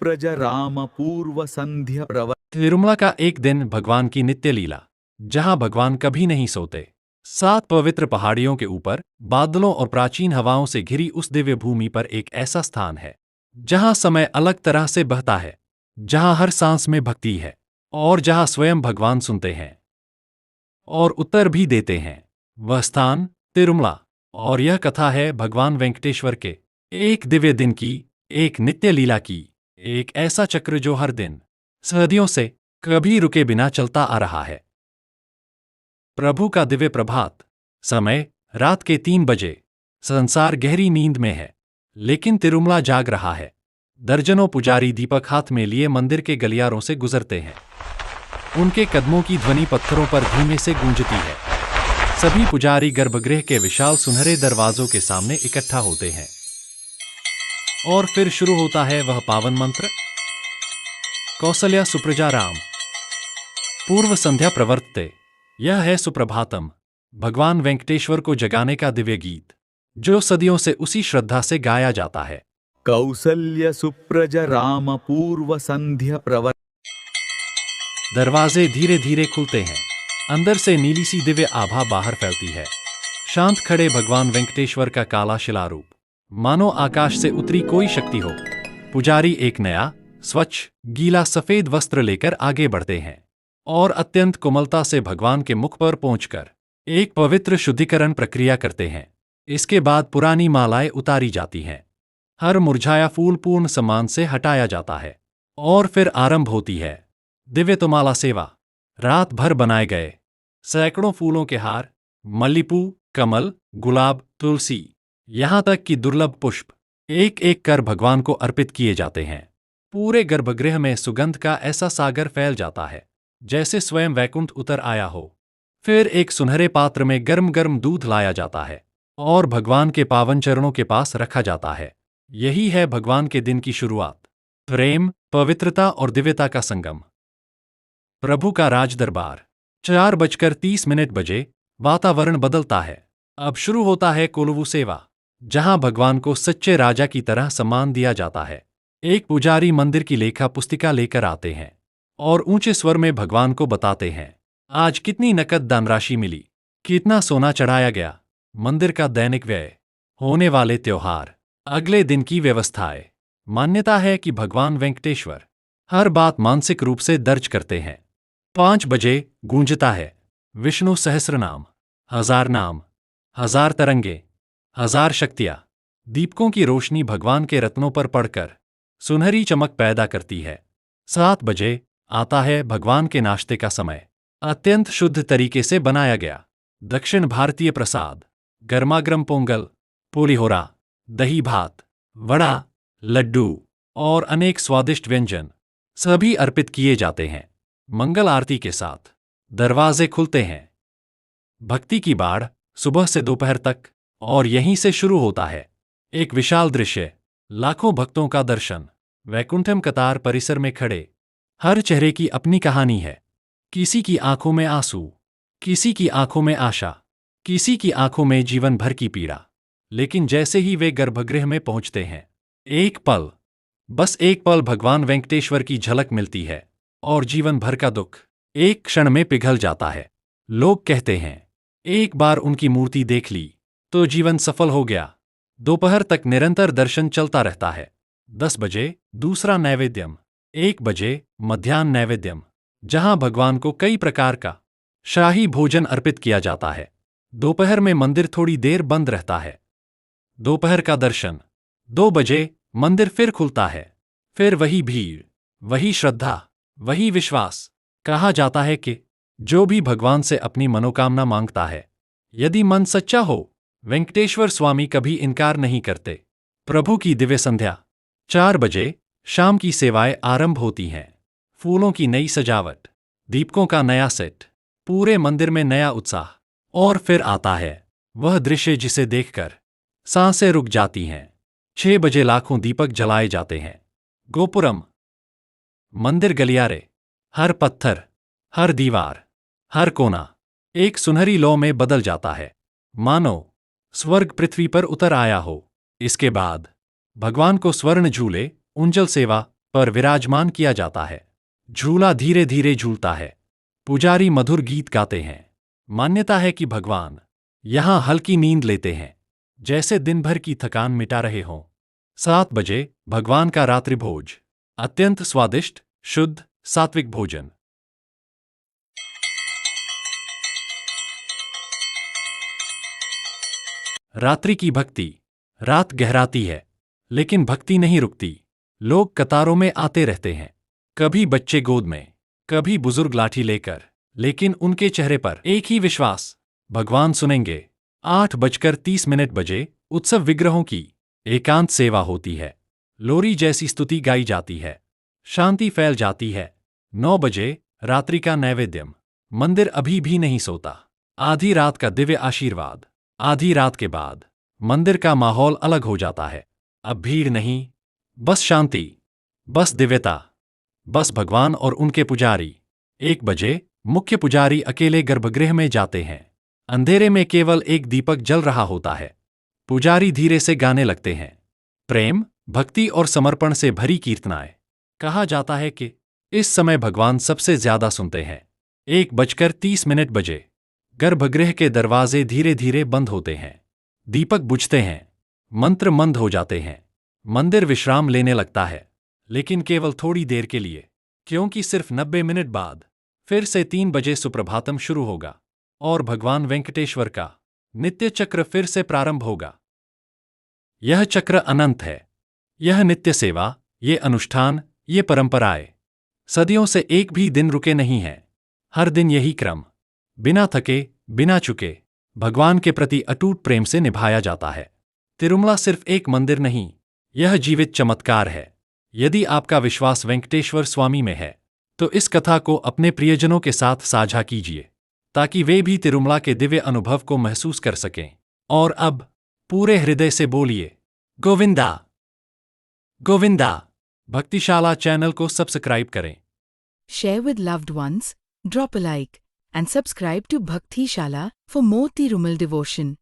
सुप्रज राम पूर्व संध्या प्रवर। तिरुमला का एक दिन भगवान की नित्य लीला, जहां भगवान कभी नहीं सोते। 7 पवित्र पहाड़ियों के ऊपर बादलों और प्राचीन हवाओं से घिरी उस दिव्य भूमि पर एक ऐसा स्थान है जहां समय अलग तरह से बहता है, जहां हर सांस में भक्ति है और जहां स्वयं भगवान सुनते हैं और उत्तर भी देते हैं। वह स्थान तिरुमला, और यह कथा है भगवान वेंकटेश्वर के एक दिव्य दिन की, एक नित्य लीला की, एक ऐसा चक्र जो हर दिन सदियों से कभी रुके बिना चलता आ रहा है। प्रभु का दिव्य प्रभात। समय रात के 3 बजे। संसार गहरी नींद में है, लेकिन तिरुमला जाग रहा है। दर्जनों पुजारी दीपक हाथ में लिए मंदिर के गलियारों से गुजरते हैं। उनके कदमों की ध्वनि पत्थरों पर धीमे से गूंजती है। सभी पुजारी गर्भगृह के विशाल सुनहरे दरवाजों के सामने इकट्ठा होते हैं। और फिर शुरू होता है वह पावन मंत्र, कौसल्या सुप्रजा राम पूर्व संध्या प्रवर्तते। यह है सुप्रभातम, भगवान वेंकटेश्वर को जगाने का दिव्य गीत, जो सदियों से उसी श्रद्धा से गाया जाता है। कौसल्य सुप्रज राम पूर्व संध्या प्रवर। दरवाजे धीरे धीरे खुलते हैं। अंदर से नीली सी दिव्य आभा बाहर फैलती है। शांत खड़े भगवान वेंकटेश्वर का काला शिलारूप, मानो आकाश से उतरी कोई शक्ति हो। पुजारी एक नया, स्वच्छ, गीला सफेद वस्त्र लेकर आगे बढ़ते हैं और अत्यंत कोमलता से भगवान के मुख पर पहुंचकर एक पवित्र शुद्धिकरण प्रक्रिया करते हैं। इसके बाद पुरानी मालाएं उतारी जाती हैं। हर मुरझाया फूल पूर्ण सम्मान से हटाया जाता है और फिर आरंभ होती है दिव्यतमाला सेवा। रात भर बनाए गए सैकड़ों फूलों के हार, मल्लीपू, कमल, गुलाब, तुलसी, यहां तक कि दुर्लभ पुष्प एक एक कर भगवान को अर्पित किए जाते हैं। पूरे गर्भगृह में सुगंध का ऐसा सागर फैल जाता है जैसे स्वयं वैकुंठ उतर आया हो। फिर एक सुनहरे पात्र में गर्म गर्म दूध लाया जाता है और भगवान के पावन चरणों के पास रखा जाता है। यही है भगवान के दिन की शुरुआत, प्रेम, पवित्रता और दिव्यता का संगम। प्रभु का राज दरबार। 4:30 बजे वातावरण बदलता है। अब शुरू होता है कोलवू सेवा, जहां भगवान को सच्चे राजा की तरह सम्मान दिया जाता है। एक पुजारी मंदिर की लेखा पुस्तिका लेकर आते हैं और ऊंचे स्वर में भगवान को बताते हैं आज कितनी नकद धनराशि मिली, कितना सोना चढ़ाया गया, मंदिर का दैनिक व्यय, होने वाले त्योहार, अगले दिन की व्यवस्थाएं। मान्यता है कि भगवान वेंकटेश्वर हर बात मानसिक रूप से दर्ज करते हैं। 5 बजे गूंजता है विष्णु सहस्रनाम, 1000 नाम, 1000 तरंगे, 1000 शक्तियां। दीपकों की रोशनी भगवान के रत्नों पर पड़कर सुनहरी चमक पैदा करती है। 7 बजे आता है भगवान के नाश्ते का समय। अत्यंत शुद्ध तरीके से बनाया गया दक्षिण भारतीय प्रसाद, गर्मागर्म पोंगल, पुलिहोरा, दही भात, वड़ा, लड्डू और अनेक स्वादिष्ट व्यंजन सभी अर्पित किए जाते हैं। मंगल आरती के साथ दरवाजे खुलते हैं। भक्ति की बाढ़ सुबह से दोपहर तक, और यहीं से शुरू होता है एक विशाल दृश्य, लाखों भक्तों का दर्शन। वैकुंठम कतार परिसर में खड़े, हर चेहरे की अपनी कहानी है। किसी की आंखों में आंसू, किसी की आंखों में आशा, किसी की आंखों में जीवन भर की पीड़ा। लेकिन जैसे ही वे गर्भगृह में पहुंचते हैं, एक पल, बस एक पल भगवान वेंकटेश्वर की झलक मिलती है और जीवन भर का दुख एक क्षण में पिघल जाता है। लोग कहते हैं एक बार उनकी मूर्ति देख ली तो जीवन सफल हो गया। दोपहर तक निरंतर दर्शन चलता रहता है। 10 बजे दूसरा नैवेद्यम, 1 बजे मध्याह्न नैवेद्यम, जहां भगवान को कई प्रकार का शाही भोजन अर्पित किया जाता है। दोपहर में मंदिर थोड़ी देर बंद रहता है। दोपहर का दर्शन। 2 बजे मंदिर फिर खुलता है। फिर वही भीड़, वही श्रद्धा, वही विश्वास। कहा जाता है कि जो भी भगवान से अपनी मनोकामना मांगता है, यदि मन सच्चा हो, वेंकटेश्वर स्वामी कभी इनकार नहीं करते। प्रभु की दिव्य संध्या। 4 बजे शाम की सेवाएं आरंभ होती हैं। फूलों की नई सजावट, दीपकों का नया सेट, पूरे मंदिर में नया उत्साह। और फिर आता है वह दृश्य जिसे देखकर सांसें रुक जाती हैं। 6 बजे लाखों दीपक जलाए जाते हैं। गोपुरम, मंदिर गलियारे, हर पत्थर, हर दीवार, हर कोना एक सुनहरी लौ में बदल जाता है, मानो स्वर्ग पृथ्वी पर उतर आया हो। इसके बाद भगवान को स्वर्ण झूले, उंजल सेवा पर विराजमान किया जाता है। झूला धीरे धीरे झूलता है। पुजारी मधुर गीत गाते हैं। मान्यता है कि भगवान यहां हल्की नींद लेते हैं, जैसे दिन भर की थकान मिटा रहे हों। 7 बजे भगवान का रात्रिभोज, अत्यंत स्वादिष्ट, शुद्ध, सात्विक भोजन। रात्रि की भक्ति। रात गहराती है, लेकिन भक्ति नहीं रुकती। लोग कतारों में आते रहते हैं, कभी बच्चे गोद में, कभी बुजुर्ग लाठी लेकर, लेकिन उनके चेहरे पर एक ही विश्वास, भगवान सुनेंगे। 8:30 बजे उत्सव विग्रहों की एकांत सेवा होती है। लोरी जैसी स्तुति गाई जाती है। शांति फैल जाती है। 9 बजे रात्रि का नैवेद्यम। मंदिर अभी भी नहीं सोता। आधी रात का दिव्य आशीर्वाद। आधी रात के बाद मंदिर का माहौल अलग हो जाता है। अब भीड़ नहीं, बस शांति, बस दिव्यता, बस भगवान और उनके पुजारी। 1 बजे मुख्य पुजारी अकेले गर्भगृह में जाते हैं। अंधेरे में केवल एक दीपक जल रहा होता है। पुजारी धीरे से गाने लगते हैं, प्रेम, भक्ति और समर्पण से भरी कीर्तनाएं। कहा जाता है कि इस समय भगवान सबसे ज्यादा सुनते हैं। 1:30 बजे गर्भगृह के दरवाजे धीरे धीरे बंद होते हैं। दीपक बुझते हैं, मंत्र मंद हो जाते हैं। मंदिर विश्राम लेने लगता है, लेकिन केवल थोड़ी देर के लिए, क्योंकि सिर्फ 90 मिनट बाद फिर से 3 बजे सुप्रभातम शुरू होगा और भगवान वेंकटेश्वर का नित्य चक्र फिर से प्रारंभ होगा। यह चक्र अनंत है। यह नित्य सेवा, ये अनुष्ठान, ये परंपराएं सदियों से एक भी दिन रुके नहीं हैं। हर दिन यही क्रम, बिना थके, बिना चुके, भगवान के प्रति अटूट प्रेम से निभाया जाता है। तिरुमला सिर्फ एक मंदिर नहीं, यह जीवित चमत्कार है। यदि आपका विश्वास वेंकटेश्वर स्वामी में है, तो इस कथा को अपने प्रियजनों के साथ साझा कीजिए, ताकि वे भी तिरुमला के दिव्य अनुभव को महसूस कर सकें। और अब पूरे हृदय से बोलिए, गोविंदा गोविंदा। भक्तिशाला चैनल को सब्सक्राइब करें। Share with loved ones, drop a like, and subscribe to Bhakti Shala for more Tirumal devotion.